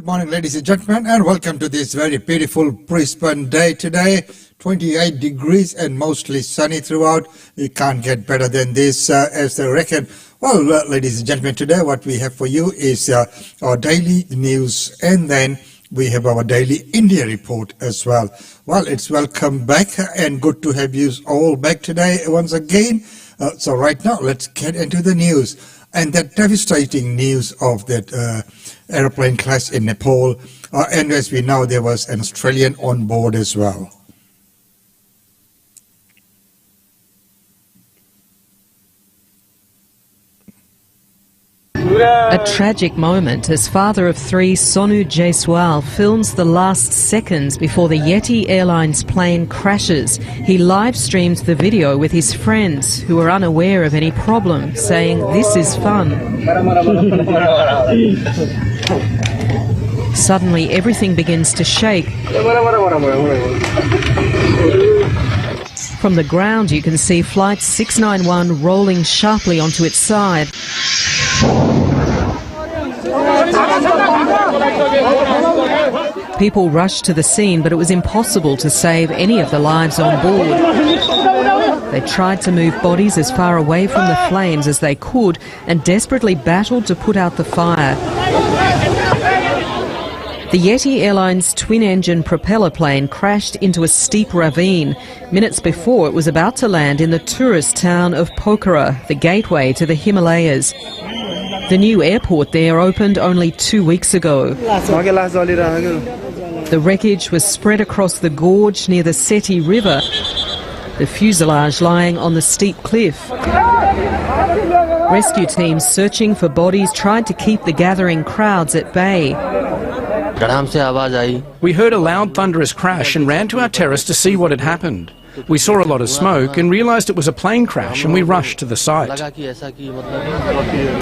Good morning, ladies and gentlemen, and welcome to this very beautiful Brisbane day today. 28 degrees and mostly sunny throughout. You can't get better than this, as they reckon. Well, ladies and gentlemen, today what we have for you is our daily news, and then we have our daily India report as well. Well, it's welcome back and good to have you all back today once again. So right now, let's get into the news. And that devastating news of that aeroplane crash in Nepal. And as we know, there was an Australian on board as well. A tragic moment as father of three Sonu Jaiswal films the last seconds before the Yeti Airlines plane crashes. He live streams the video with his friends who are unaware of any problem, saying this is fun. Suddenly everything begins to shake. From the ground you can see Flight 691 rolling sharply onto its side. People rushed to the scene, but it was impossible to save any of the lives on board. They tried to move bodies as far away from the flames as they could and desperately battled to put out the fire. The Yeti Airlines twin-engine propeller plane crashed into a steep ravine. Minutes before, it was about to land in the tourist town of Pokhara, the gateway to the Himalayas. The new airport there opened only 2 weeks ago. The wreckage was spread across the gorge near the Seti River, the fuselage lying on the steep cliff. Rescue teams searching for bodies tried to keep the gathering crowds at bay. We heard a loud thunderous crash and ran to our terrace to see what had happened. We saw a lot of smoke and realised it was a plane crash and we rushed to the site.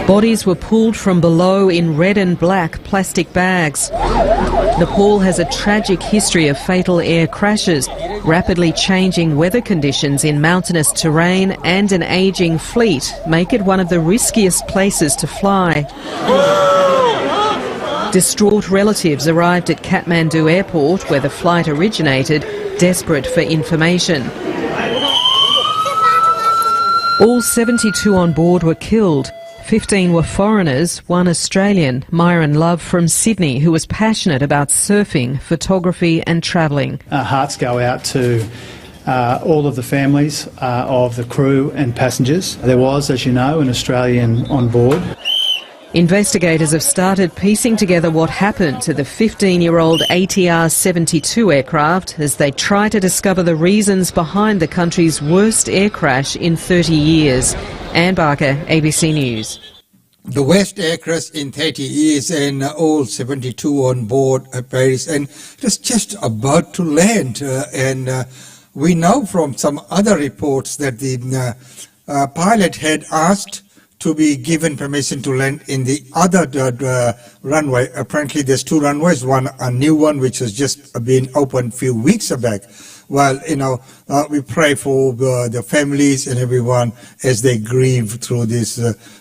Bodies were pulled from below in red and black plastic bags. Nepal has a tragic history of fatal air crashes, rapidly changing weather conditions in mountainous terrain and an ageing fleet make it one of the riskiest places to fly. Distraught relatives arrived at Kathmandu Airport, where the flight originated, desperate for information. All 72 on board were killed. 15 were foreigners, one Australian, Myron Love from Sydney, who was passionate about surfing, photography and travelling. Our hearts go out to all of the families of the crew and passengers. There was, as you know, an Australian on board. Investigators have started piecing together what happened to the 15-year-old ATR 72 aircraft as they try to discover the reasons behind the country's worst air crash in 30 years. Anne Barker, ABC News. The worst air crash in 30 years and all 72 on board Paris, and it was just about to land. We know from some other reports that the pilot had asked to be given permission to land in the other runway. Apparently there's two runways, one a new one which has just been opened a few weeks back. Well, we pray for the families and everyone as they grieve through this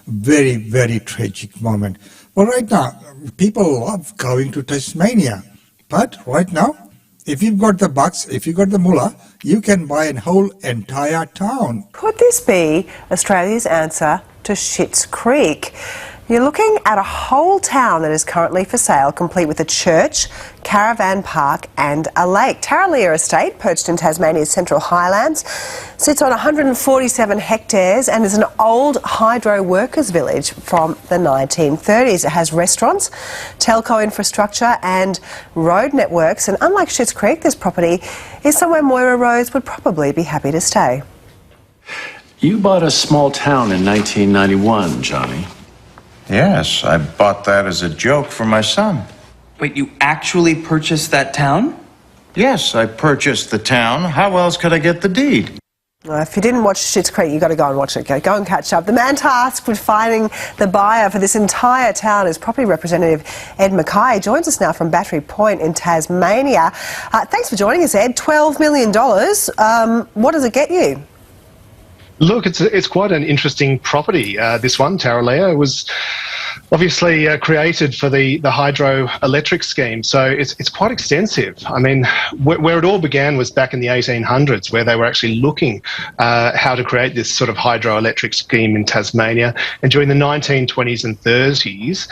very, very tragic moment. Well, right now, people love going to Tasmania. But right now, if you've got the bucks, if you've got the mullah, you can buy a whole entire town. Could this be Australia's answer to Schitt's Creek? You're looking at a whole town that is currently for sale, complete with a church, caravan park and a lake. Tarraleah Estate, perched in Tasmania's Central Highlands, sits on 147 hectares and is an old hydro workers village from the 1930s. It has restaurants, telco infrastructure and road networks, and unlike Schitt's Creek, this property is somewhere Moira Rose would probably be happy to stay. You bought a small town in 1991, Johnny. Yes, I bought that as a joke for my son. Wait, you actually purchased that town? Yes, I purchased the town. How else could I get the deed? If you didn't watch Schitt's Creek, you've got to go and watch it. Go and catch up. The man tasked with finding the buyer for this entire town is Property Representative Ed Mackay. Joins us now from Battery Point in Tasmania. Thanks for joining us, Ed. $12 million. What does it get you? Look, it's quite an interesting property, this one, Tarraleah. It was obviously created for the hydroelectric scheme. So it's quite extensive. I mean, where it all began was back in the 1800s, where they were actually looking how to create this sort of hydroelectric scheme in Tasmania. And during the 1920s and 30s,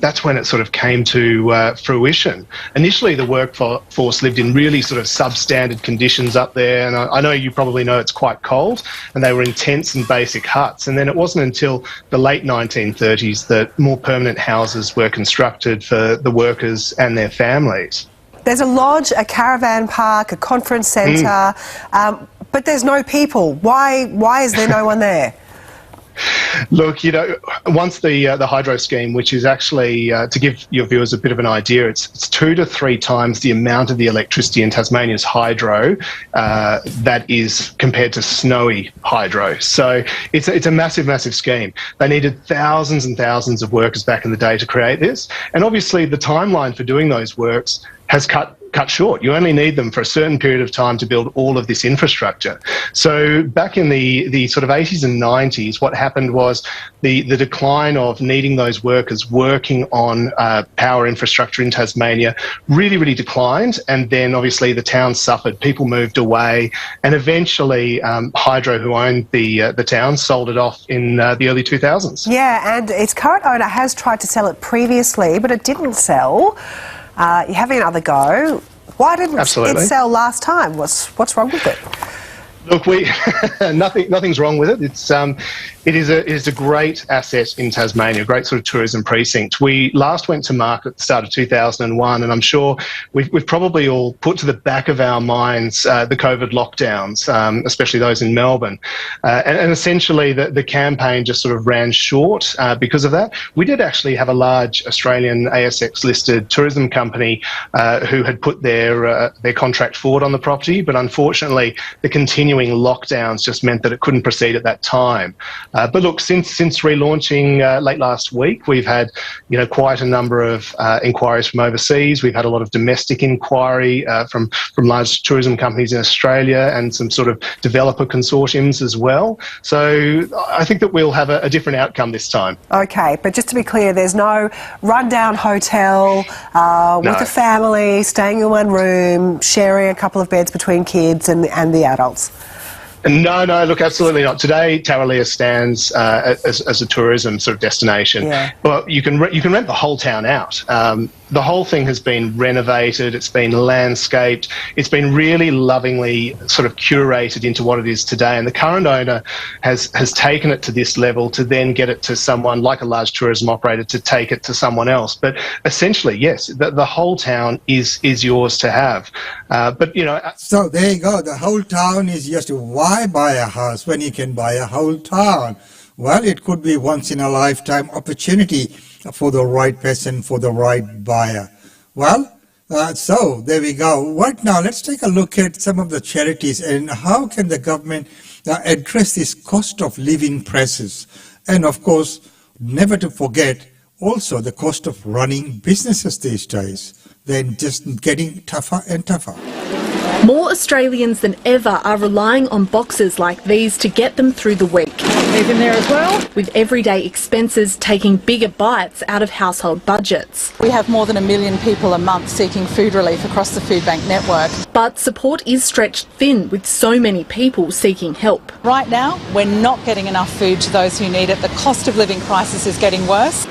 that's when it sort of came to fruition. Initially, the workforce lived in really sort of substandard conditions up there. And I know you probably know it's quite cold, and they were in tents and basic huts. And then it wasn't until the late 1930s that more permanent houses were constructed for the workers and their families. There's a lodge, a caravan park, a conference centre, but there's no people. Why is there no one there? Look, once the hydro scheme, which is actually, to give your viewers a bit of an idea, it's 2 to 3 times the amount of the electricity in Tasmania's hydro that is compared to snowy hydro. So it's a massive, massive scheme. They needed thousands and thousands of workers back in the day to create this. And obviously the timeline for doing those works has cut short. You only need them for a certain period of time to build all of this infrastructure. So back in the sort of 80s and 90s, what happened was the decline of needing those workers working on power infrastructure in Tasmania really, really declined. And then obviously the town suffered. People moved away. And eventually Hydro, who owned the town, sold it off in the early 2000s. Yeah, and its current owner has tried to sell it previously, but it didn't sell. You're having another go. Why didn't it sell last time? What's wrong with it? Look, nothing's wrong with it. It is a great asset in Tasmania, a great sort of tourism precinct. We last went to market at the start of 2001, and I'm sure we've probably all put to the back of our minds the COVID lockdowns, especially those in Melbourne. And essentially the campaign just sort of ran short because of that. We did actually have a large Australian ASX-listed tourism company who had put their contract forward on the property, but unfortunately the continuing lockdowns just meant that it couldn't proceed at that time. But look, since relaunching late last week, we've had quite a number of inquiries from overseas. We've had a lot of domestic inquiry from large tourism companies in Australia and some sort of developer consortiums as well. So I think that we'll have a different outcome this time. Okay, but just to be clear, there's no rundown hotel with a family, staying in one room, sharing a couple of beds between kids and the adults? No, look, absolutely not. Today, Tarraleah stands as a tourism sort of destination. Yeah. But you can rent the whole town out. The whole thing has been renovated. It's been landscaped. It's been really lovingly sort of curated into what it is today. And the current owner has taken it to this level to then get it to someone like a large tourism operator to take it to someone else. But essentially, yes, the whole town is yours to have. So there you go. The whole town is yours. Why buy a house when you can buy a whole town? Well, it could be once in a lifetime opportunity for the right person, for the right buyer. Well, so there we go. Right now, let's take a look at some of the charities and how can the government address this cost of living pressures. And of course, never to forget also the cost of running businesses these days. They're just getting tougher and tougher. More Australians than ever are relying on boxes like these to get them through the week. These in there as well? With everyday expenses taking bigger bites out of household budgets. We have more than 1 million people a month seeking food relief across the Food Bank network. But support is stretched thin with so many people seeking help. Right now, we're not getting enough food to those who need it. The cost of living crisis is getting worse.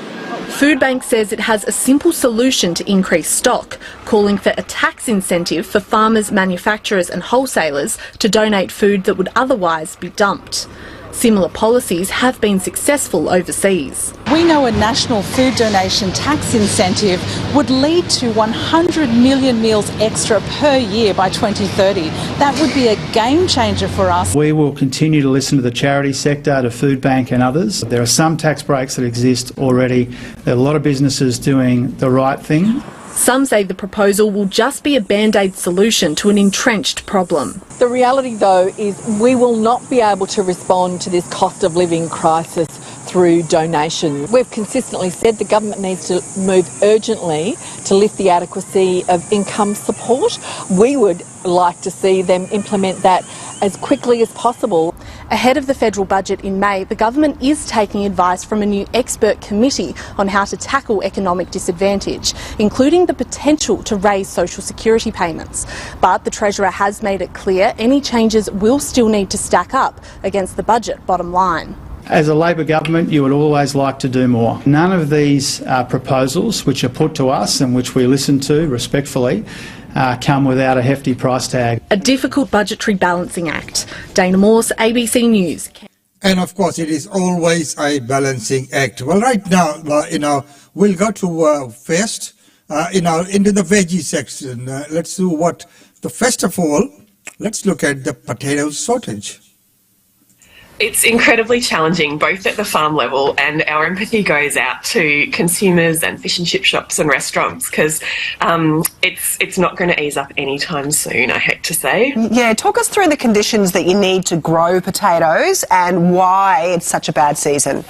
Food Bank says it has a simple solution to increase stock, calling for a tax incentive for farmers, manufacturers and wholesalers to donate food that would otherwise be dumped. Similar policies have been successful overseas. We know a national food donation tax incentive would lead to 100 million meals extra per year by 2030. That would be a game changer for us. We will continue to listen to the charity sector, to Food Bank and others. There are some tax breaks that exist already. There are a lot of businesses doing the right thing. Some say the proposal will just be a band-aid solution to an entrenched problem. The reality, though, is we will not be able to respond to this cost of living crisis through donation. We've consistently said the government needs to move urgently to lift the adequacy of income support. We would like to see them implement that as quickly as possible. Ahead of the federal budget in May, the government is taking advice from a new expert committee on how to tackle economic disadvantage, including the potential to raise social security payments. But the Treasurer has made it clear any changes will still need to stack up against the budget bottom line. As a Labor government, you would always like to do more. None of these proposals which are put to us and which we listen to respectfully come without a hefty price tag. A difficult budgetary balancing act. Dana Morse, ABC News. And of course, it is always a balancing act. Well, right now, we'll go to first, into the veggie section. Let's do what? First of all, let's look at the potato shortage. It's incredibly challenging, both at the farm level, and our empathy goes out to consumers and fish and chip shops and restaurants, because it's not going to ease up anytime soon, I hate to say. Yeah, talk us through the conditions that you need to grow potatoes and why it's such a bad season.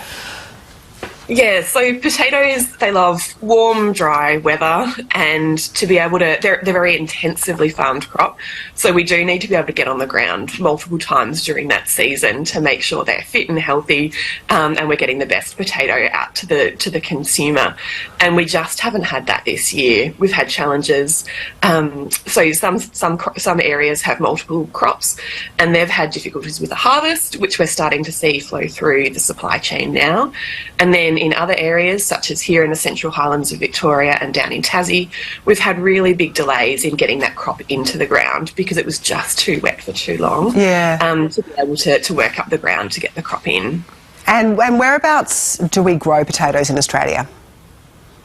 Yeah, so potatoes, they love warm, dry weather, and to be able to, they're very intensively farmed crop, so we do need to be able to get on the ground multiple times during that season to make sure they're fit and healthy, and we're getting the best potato out to the consumer. And we just haven't had that this year. We've had challenges. So some areas have multiple crops, and they've had difficulties with the harvest, which we're starting to see flow through the supply chain now. And then in other areas, such as here in the Central Highlands of Victoria and down in Tassie, we've had really big delays in getting that crop into the ground because it was just too wet for too long. Yeah. To be able to work up the ground to get the crop in. And whereabouts do we grow potatoes in Australia?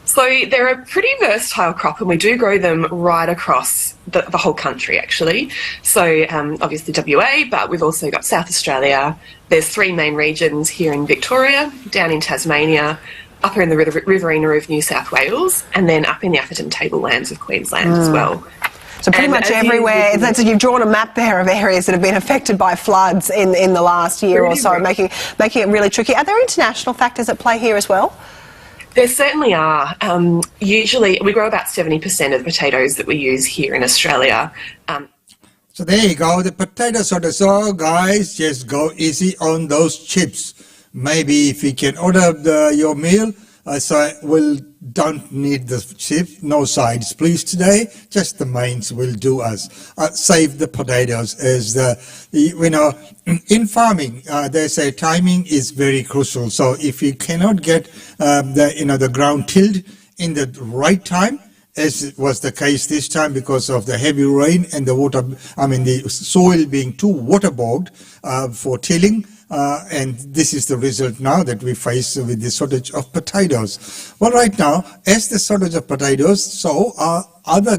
So they're a pretty versatile crop, and we do grow them right across the whole country, actually. So obviously WA, but we've also got South Australia. There's 3 main regions here in Victoria, down in Tasmania, up in the Riverina of New South Wales, and then up in the Atherton Tablelands of Queensland as well. So pretty much everywhere. You've drawn a map there of areas that have been affected by floods in the last year or so, making it really tricky. Are there international factors at play here as well? There certainly are. Usually we grow about 70% of the potatoes that we use here in Australia. So there you go, the potato shortage. So guys, just go easy on those chips. Maybe if you can order your meal, so don't need the chips, no sides please today, just the mains will do us. Save the potatoes. As in farming, they say timing is very crucial. So if you cannot get the ground tilled in the right time, as it was the case this time because of the heavy rain and the soil being too waterlogged for tilling. And this is the result now that we face with the shortage of potatoes. Well, right now, as the shortage of potatoes, so are other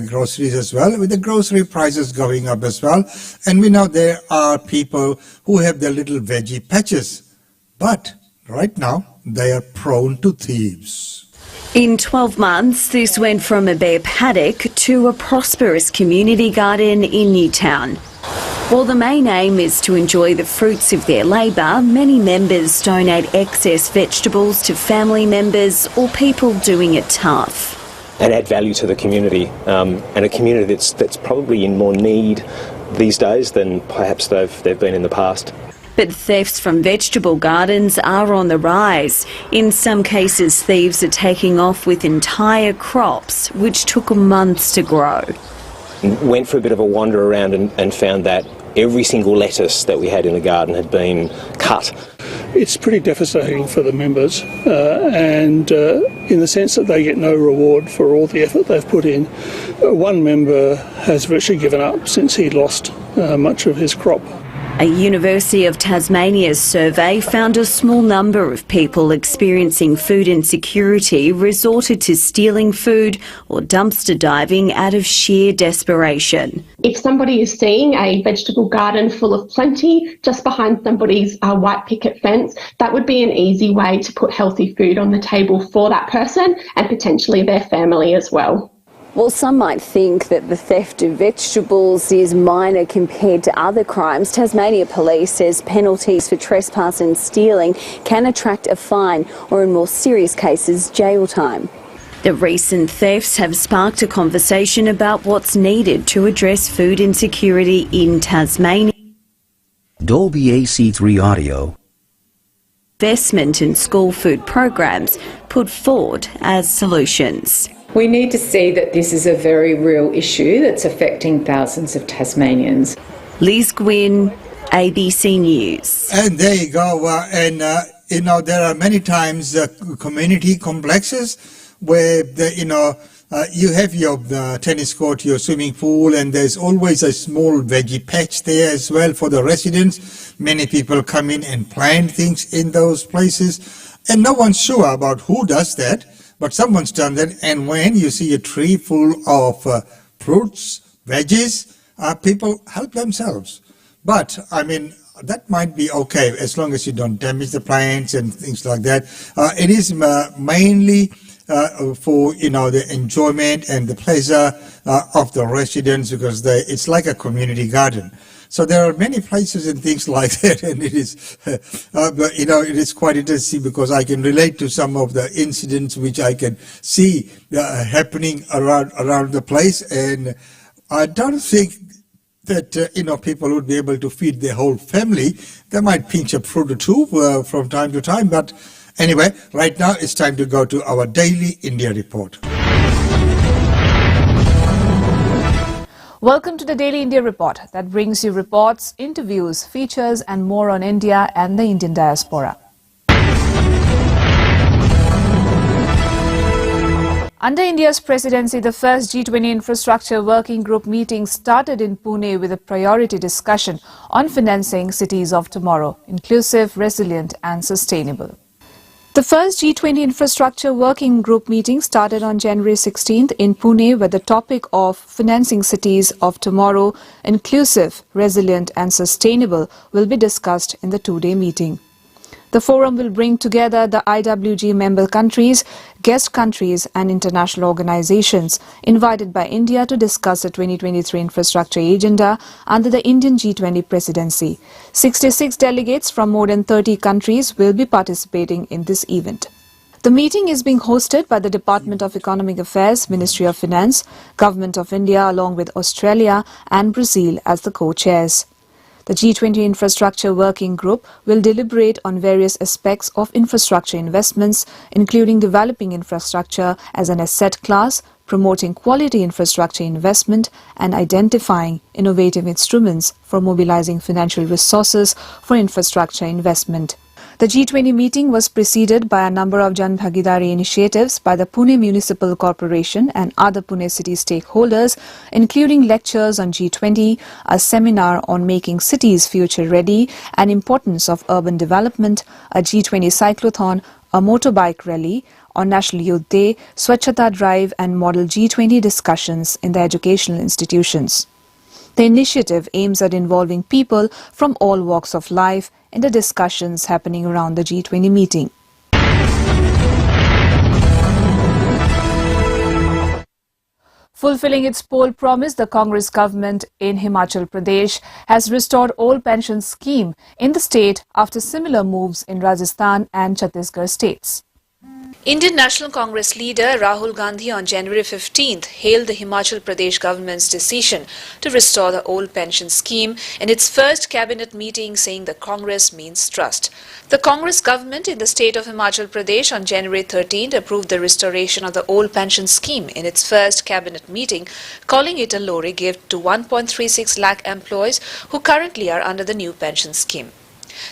groceries as well, with the grocery prices going up as well. And we know there are people who have their little veggie patches, but right now they are prone to thieves. In 12 months, this went from a bare paddock to a prosperous community garden in Newtown. While the main aim is to enjoy the fruits of their labour, many members donate excess vegetables to family members or people doing it tough. And add value to the community, and a community that's probably in more need these days than perhaps they've been in the past. But thefts from vegetable gardens are on the rise. In some cases, thieves are taking off with entire crops, which took months to grow. Went for a bit of a wander around and found that every single lettuce that we had in the garden had been cut. It's pretty devastating for the members, and in the sense that they get no reward for all the effort they've put in. One member has virtually given up since he lost much of his crop. A University of Tasmania's survey found a small number of people experiencing food insecurity resorted to stealing food or dumpster diving out of sheer desperation. If somebody is seeing a vegetable garden full of plenty just behind somebody's white picket fence, that would be an easy way to put healthy food on the table for that person and potentially their family as well. Well, some might think that the theft of vegetables is minor compared to other crimes. Tasmania Police says penalties for trespass and stealing can attract a fine or, in more serious cases, jail time. The recent thefts have sparked a conversation about what's needed to address food insecurity in Tasmania. Dolby AC3 audio. Investment in school food programs put forward as solutions. We need to see that this is a very real issue that's affecting thousands of Tasmanians. Liz Gwynn, ABC News. And there you go. There are many times community complexes where, you have your tennis court, your swimming pool, and there's always a small veggie patch there as well for the residents. Many people come in and plant things in those places, and no one's sure about who does that, but someone's done that. And when you see a tree full of fruits, veggies, people help themselves. But, that might be okay as long as you don't damage the plants and things like that. It is mainly for the enjoyment and the pleasure of the residents, because it's like a community garden. So there are many places and things like that, and it is, it is quite interesting because I can relate to some of the incidents which I can see happening around the place, and I don't think that people would be able to feed their whole family. They might pinch a fruit or two from time to time, but anyway, right now it's time to go to our daily India report. Welcome to the Daily India Report that brings you reports, interviews, features and more on India and the Indian diaspora. Under India's presidency, the first G20 Infrastructure Working Group meeting started in Pune with a priority discussion on financing cities of tomorrow, inclusive, resilient and sustainable. The first G20 Infrastructure Working Group meeting started on January 16th in Pune, where the topic of financing cities of tomorrow, inclusive, resilient and sustainable, will be discussed in the two-day meeting. The forum will bring together the IWG member countries, guest countries and international organizations invited by India to discuss the 2023 infrastructure agenda under the Indian G20 presidency. 66 delegates from more than 30 countries will be participating in this event. The meeting is being hosted by the Department of Economic Affairs, Ministry of Finance, Government of India along with Australia and Brazil as the co-chairs. The G20 Infrastructure Working Group will deliberate on various aspects of infrastructure investments, including developing infrastructure as an asset class, promoting quality infrastructure investment, and identifying innovative instruments for mobilizing financial resources for infrastructure investment. The G20 meeting was preceded by a number of Jan Bhagidari initiatives by the Pune Municipal Corporation and other Pune city stakeholders, including lectures on G20, a seminar on making cities future ready and importance of urban development, a G20 cyclothon, a motorbike rally, on National Youth Day, Swachhata Drive and model G20 discussions in the educational institutions. The initiative aims at involving people from all walks of life in the discussions happening around the G20 meeting. Fulfilling its poll promise, the Congress government in Himachal Pradesh has restored old pension scheme in the state after similar moves in Rajasthan and Chhattisgarh states. Indian National Congress leader Rahul Gandhi on January 15th hailed the Himachal Pradesh government's decision to restore the old pension scheme in its first cabinet meeting, saying the Congress means trust. The Congress government in the state of Himachal Pradesh on January 13th approved the restoration of the old pension scheme in its first cabinet meeting, calling it a lorry gift to 1.36 lakh employees who currently are under the new pension scheme.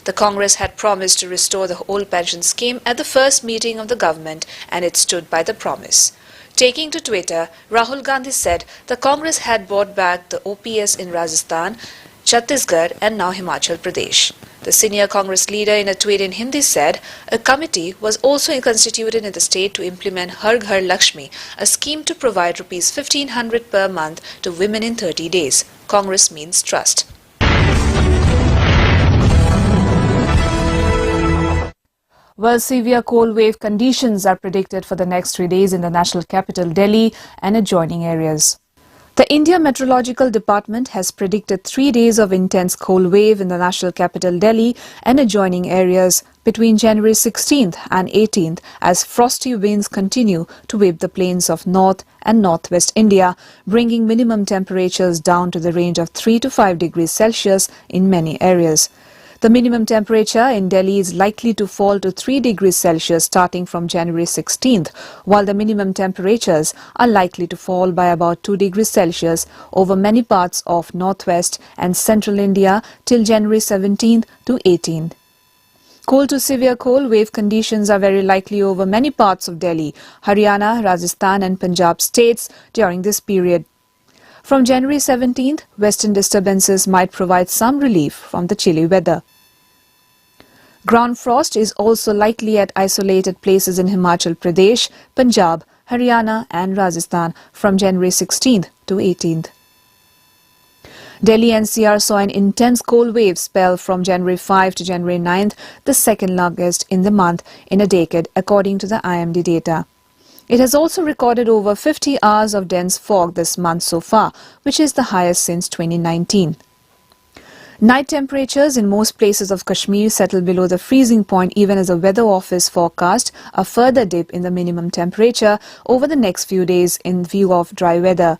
The Congress had promised to restore the old pension scheme at the first meeting of the government, and it stood by the promise. Taking to Twitter, Rahul Gandhi said the Congress had brought back the OPS in Rajasthan, Chhattisgarh and now Himachal Pradesh. The senior Congress leader in a tweet in Hindi said a committee was also constituted in the state to implement Har Ghar Lakshmi, a scheme to provide Rs 1,500 per month to women in 30 days. Congress means trust. Well, severe cold wave conditions are predicted for the next 3 days in the national capital Delhi and adjoining areas. The India Meteorological Department has predicted 3 days of intense cold wave in the national capital Delhi and adjoining areas between January 16th and 18th as frosty winds continue to whip the plains of North and Northwest India, bringing minimum temperatures down to the range of 3 to 5 degrees Celsius in many areas. The minimum temperature in Delhi is likely to fall to 3 degrees Celsius starting from January 16th, while the minimum temperatures are likely to fall by about 2 degrees Celsius over many parts of northwest and central India till January 17th to 18th. Cold to severe cold wave conditions are very likely over many parts of Delhi, Haryana, Rajasthan and Punjab states during this period. From January 17th, western disturbances might provide some relief from the chilly weather. Ground frost is also likely at isolated places in Himachal Pradesh, Punjab, Haryana and Rajasthan from January 16th to 18th. Delhi NCR saw an intense cold wave spell from January 5 to January 9th, the second longest in the month in a decade according to the IMD data. It has also recorded over 50 hours of dense fog this month so far, which is the highest since 2019. Night temperatures in most places of Kashmir settle below the freezing point even as the Weather Office forecast a further dip in the minimum temperature over the next few days in view of dry weather.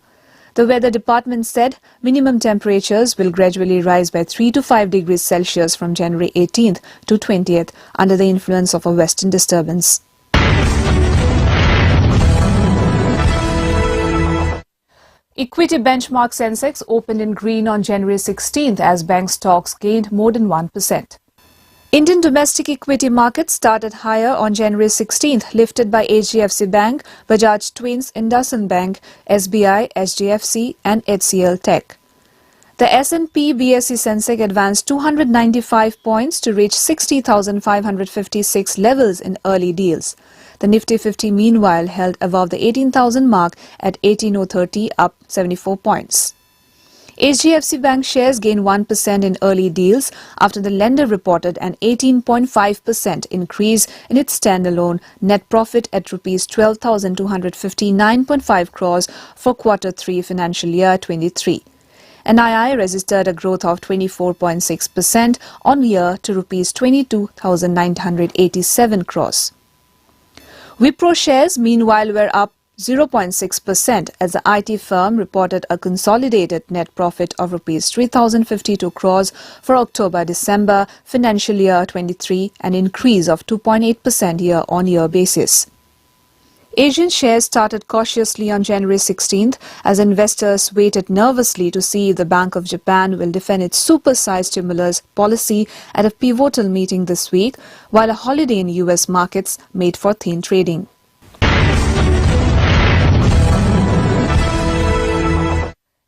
The Weather Department said minimum temperatures will gradually rise by 3 to 5 degrees Celsius from January 18th to 20th under the influence of a western disturbance. Equity benchmark Sensex opened in green on January 16th as bank stocks gained more than 1%. Indian domestic equity markets started higher on January 16th, lifted by HDFC Bank, Bajaj Twins, IndusInd Bank, SBI, SGFC and HCL Tech. The S&P BSE Sensex advanced 295 points to reach 60,556 levels in early deals. The Nifty 50 meanwhile held above the 18,000 mark at 18,030, up 74 points. HDFC Bank shares gained 1% in early deals after the lender reported an 18.5% increase in its standalone net profit at Rs 12,259.5 crores for Q3 financial year 23. NII registered a growth of 24.6% on year to Rs 22,987 crores. Wipro shares meanwhile were up 0.6% as the IT firm reported a consolidated net profit of Rs 3,052 crores for October-December financial year 23, an increase of 2.8% year-on-year basis. Asian shares started cautiously on January 16th as investors waited nervously to see if the Bank of Japan will defend its super-sized stimulus policy at a pivotal meeting this week, while a holiday in US markets made for thin trading.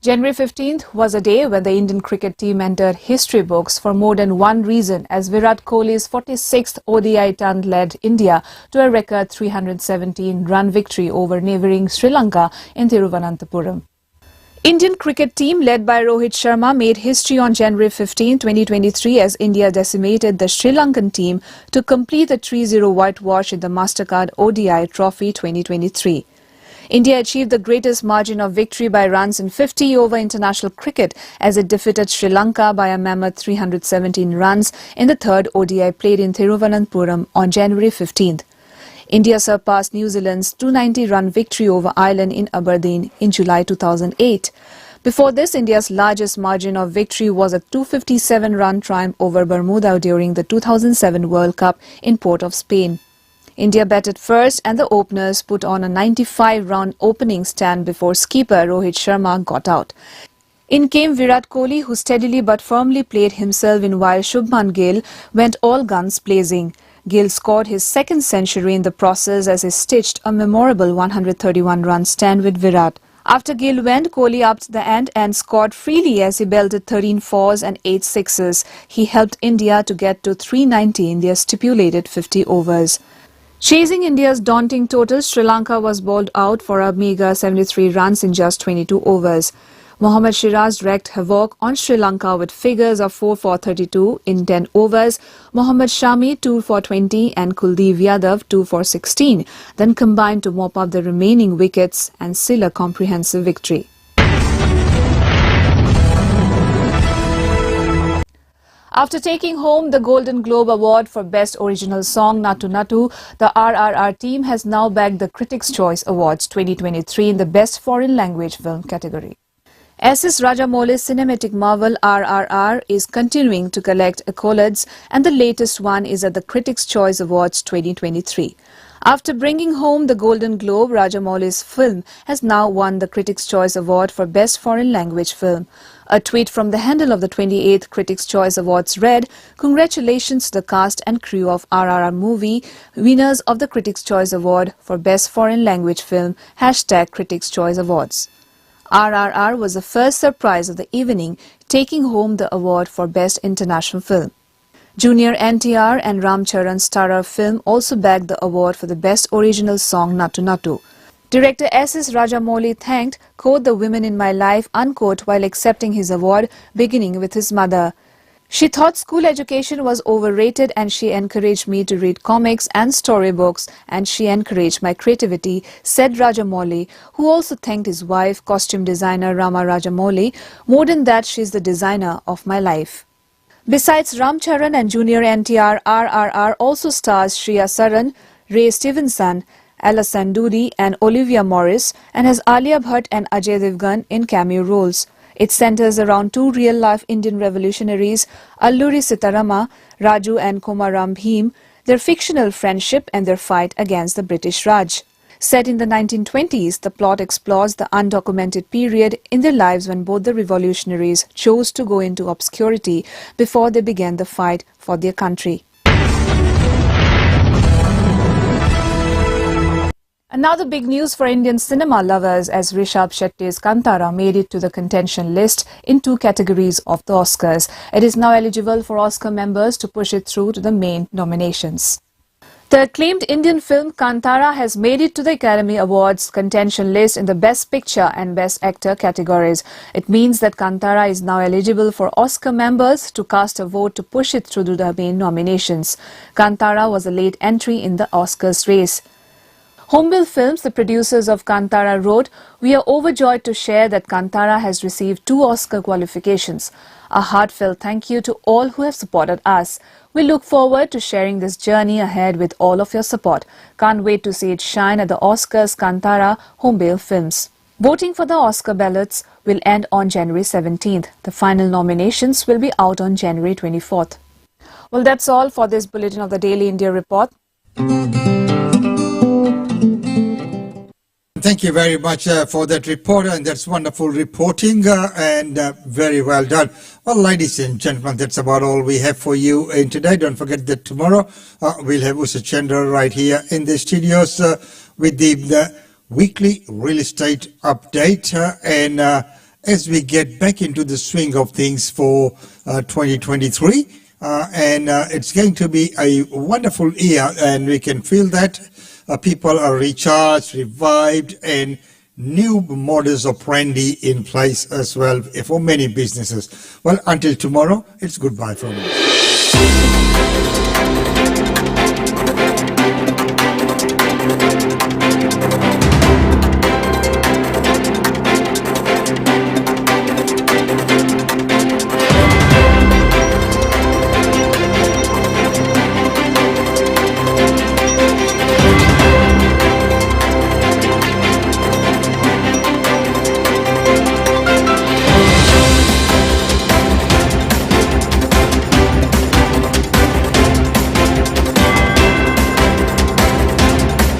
January 15th was a day when the Indian cricket team entered history books for more than one reason as Virat Kohli's 46th ODI ton led India to a record 317-run victory over neighbouring Sri Lanka in Thiruvananthapuram. Indian cricket team led by Rohit Sharma made history on January 15, 2023 as India decimated the Sri Lankan team to complete a 3-0 whitewash in the Mastercard ODI Trophy 2023. India achieved the greatest margin of victory by runs in 50 over international cricket as it defeated Sri Lanka by a mammoth 317 runs in the third ODI played in Thiruvananthapuram on January 15th. India surpassed New Zealand's 290-run victory over Ireland in Aberdeen in July 2008. Before this, India's largest margin of victory was a 257-run triumph over Bermuda during the 2007 World Cup in Port of Spain. India batted first and the openers put on a 95-run opening stand before skipper Rohit Sharma got out. In came Virat Kohli, who steadily but firmly played himself in while Shubman Gill went all guns blazing. Gill scored his second century in the process as he stitched a memorable 131-run stand with Virat. After Gill went, Kohli upped the ante and scored freely as he belted 13 fours and 8 sixes. He helped India to get to 390 in their stipulated 50 overs. Chasing India's daunting total, Sri Lanka was bowled out for a meagre 73 runs in just 22 overs. Mohammad Shiraz wreaked havoc on Sri Lanka with figures of 4 for 32 in 10 overs, Mohammad Shami 2 for 20 and Kuldeep Yadav 2 for 16, then combined to mop up the remaining wickets and seal a comprehensive victory. After taking home the Golden Globe Award for Best Original Song Nattu Nattu, the RRR team has now bagged the Critics' Choice Awards 2023 in the Best Foreign Language Film category. S.S. Rajamouli's cinematic marvel RRR is continuing to collect accolades, and the latest one is at the Critics' Choice Awards 2023. After bringing home the Golden Globe, Rajamouli's film has now won the Critics' Choice Award for Best Foreign Language Film. A tweet from the handle of the 28th Critics' Choice Awards read, "Congratulations to the cast and crew of RRR movie, winners of the Critics' Choice Award for Best Foreign Language Film, #Critics' Choice Awards." RRR was the first surprise of the evening, taking home the award for Best International Film. Junior NTR and Ram Charan's Tarar film also bagged the award for the Best Original Song Natu Natu. Director S.S. Rajamouli thanked, quote, "the women in my life," unquote, while accepting his award, beginning with his mother. She thought school education was overrated and she encouraged me to read comics and storybooks, and she encouraged my creativity, said Rajamouli, who also thanked his wife, costume designer Rama Rajamouli. "More than that, she's the designer of my life." Besides Ram Charan and Junior NTR, RRR also stars Shriya Saran, Ray Stevenson, Alison Doody and Olivia Morris, and has Alia Bhatt and Ajay Devgan in cameo roles. It centers around two real-life Indian revolutionaries, Alluri Sitarama, Raju and Komaram Bhim, their fictional friendship and their fight against the British Raj. Set in the 1920s, the plot explores the undocumented period in their lives when both the revolutionaries chose to go into obscurity before they began the fight for their country. And now the big news for Indian cinema lovers, as Rishabh Shetty's Kantara made it to the contention list in 2 categories of the Oscars. It is now eligible for Oscar members to push it through to the main nominations. The acclaimed Indian film Kantara has made it to the Academy Awards contention list in the Best Picture and Best Actor categories. It means that Kantara is now eligible for Oscar members to cast a vote to push it through to the main nominations. Kantara was a late entry in the Oscars race. Hornbill Films, the producers of Kantara, wrote, "We are overjoyed to share that Kantara has received 2 Oscar qualifications. A heartfelt thank you to all who have supported us. We look forward to sharing this journey ahead with all of your support. Can't wait to see it shine at the Oscars. Kantara, Hornbill Films." Voting for the Oscar ballots will end on January 17th. The final nominations will be out on January 24th. Well, that's all for this bulletin of the Daily India Report. Thank you very much for that report, and that's wonderful reporting and very well done. Well, ladies and gentlemen, that's about all we have for you in today. Don't forget that tomorrow we'll have Usha Chandra right here in the studios with the weekly real estate update. And as we get back into the swing of things for 2023, and it's going to be a wonderful year, and we can feel that. People are recharged, revived, and new modus operandi in place as well for many businesses. Well, until tomorrow, it's goodbye from us.